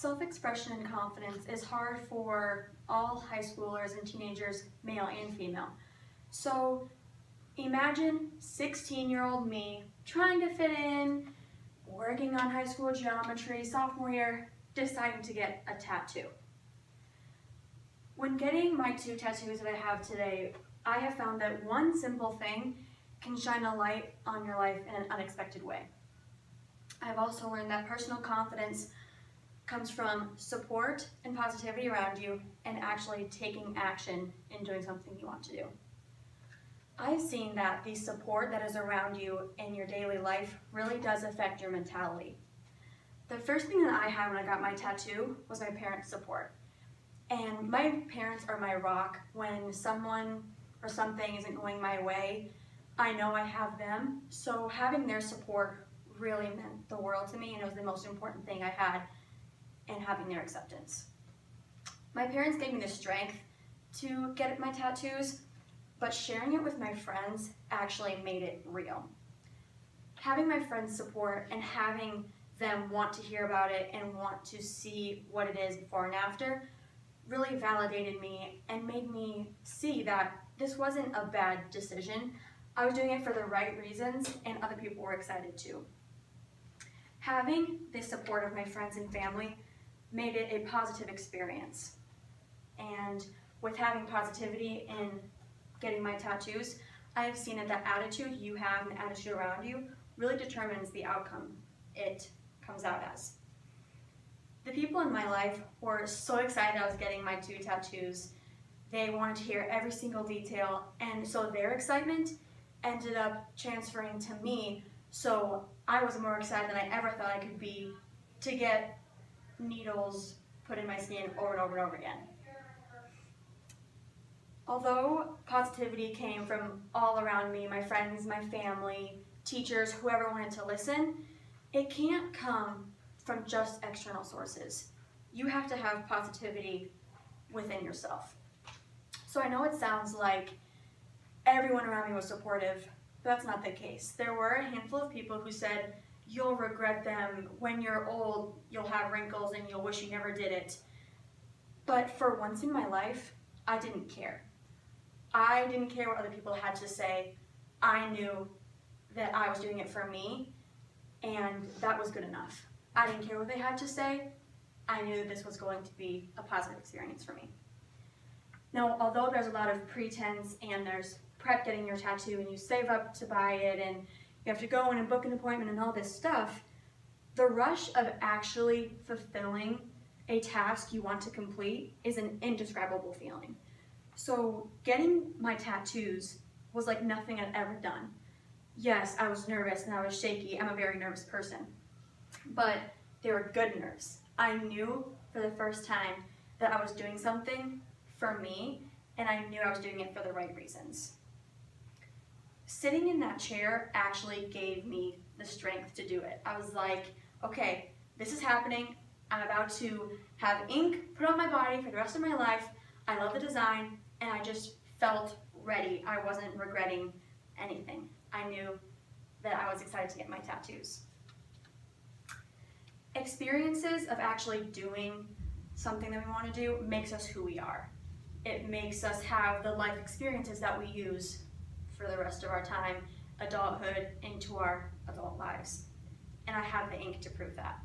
Self-expression and confidence is hard for all high schoolers and teenagers, male and female. So imagine 16-year-old me trying to fit in, working on high school geometry, sophomore year, deciding to get a tattoo. When getting my 2 tattoos that I have today, I have found that one simple thing can shine a light on your life in an unexpected way. I've also learned that personal confidence comes from support and positivity around you and actually taking action in doing something you want to do. I've seen that the support that is around you in your daily life really does affect your mentality. The first thing that I had when I got my tattoo was my parents' support. And my parents are my rock. When someone or something isn't going my way, I know I have them. So having their support really meant the world to me, and it was the most important thing I had in having their acceptance. My parents gave me the strength to get my tattoos, but sharing it with my friends actually made it real. Having my friends' support and having them want to hear about it and want to see what it is before and after really validated me and made me see that this wasn't a bad decision. I was doing it for the right reasons and other people were excited too. Having the support of my friends and family made it a positive experience. And with having positivity in getting my tattoos, I have seen that the attitude you have and the attitude around you really determines the outcome it comes out as. The people in my life were so excited I was getting my 2 tattoos. They wanted to hear every single detail, and so their excitement ended up transferring to me, so I was more excited than I ever thought I could be to get needles put in my skin over and over and over again. Although positivity came from all around me, my friends, my family, teachers, whoever wanted to listen, it can't come from just external sources. You have to have positivity within yourself. So I know it sounds like everyone around me was supportive, but that's not the case. There were a handful of people who said, "You'll regret them. When you're old, you'll have wrinkles and you'll wish you never did it." But for once in my life, I didn't care. I didn't care what other people had to say. I knew that I was doing it for me, and that was good enough. I didn't care what they had to say. I knew that this was going to be a positive experience for me. Now, although there's a lot of pretense and there's prep getting your tattoo and you save up to buy it and you have to go in and book an appointment and all this stuff, the rush of actually fulfilling a task you want to complete is an indescribable feeling. So getting my tattoos was like nothing I'd ever done. Yes, I was nervous and I was shaky. I'm a very nervous person. But they were good nerves. I knew for the first time that I was doing something for me, and I knew I was doing it for the right reasons. Sitting in that chair actually gave me the strength to do it. I was like, okay, this is happening. I'm about to have ink put on my body for the rest of my life. I love the design, and I just felt ready. I wasn't regretting anything. I knew that I was excited to get my tattoos. Experiences of actually doing something that we want to do makes us who we are. It makes us have the life experiences that we use for the rest of our time, adulthood, into our adult lives. And I have the ink to prove that.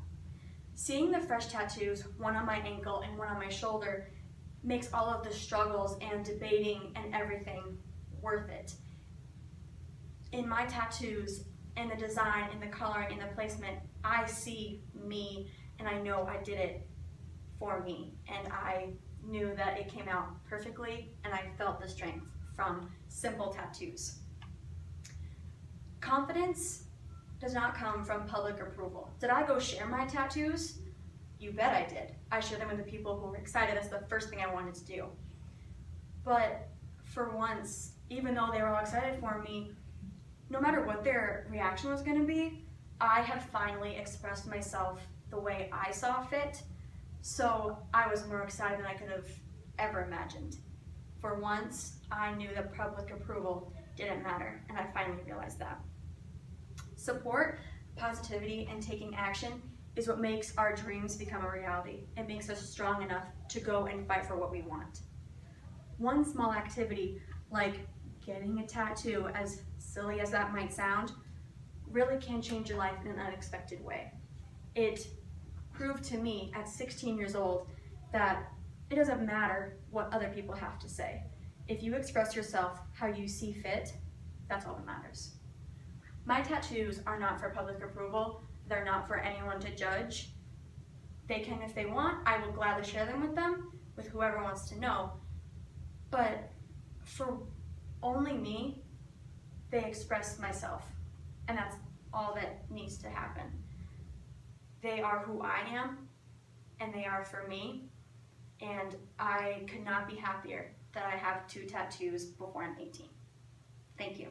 Seeing the fresh tattoos, one on my ankle and one on my shoulder, makes all of the struggles and debating and everything worth it. In my tattoos, in the design, in the coloring, in the placement, I see me and I know I did it for me. And I knew that it came out perfectly and I felt the strength from simple tattoos. Confidence does not come from public approval. Did I go share my tattoos? You bet I did. I shared them with the people who were excited. That's the first thing I wanted to do. But for once, even though they were all excited for me, no matter what their reaction was going to be, I had finally expressed myself the way I saw fit, so I was more excited than I could have ever imagined. For once, I knew that public approval didn't matter, and I finally realized that. Support, positivity, and taking action is what makes our dreams become a reality. It makes us strong enough to go and fight for what we want. One small activity, like getting a tattoo, as silly as that might sound, really can change your life in an unexpected way. It proved to me at 16 years old that it doesn't matter what other people have to say. If you express yourself how you see fit, that's all that matters. My tattoos are not for public approval. They're not for anyone to judge. They can if they want. I will gladly share them with whoever wants to know. But for only me, they express myself. And that's all that needs to happen. They are who I am, and they are for me. And I could not be happier that I have 2 tattoos before I'm 18. Thank you.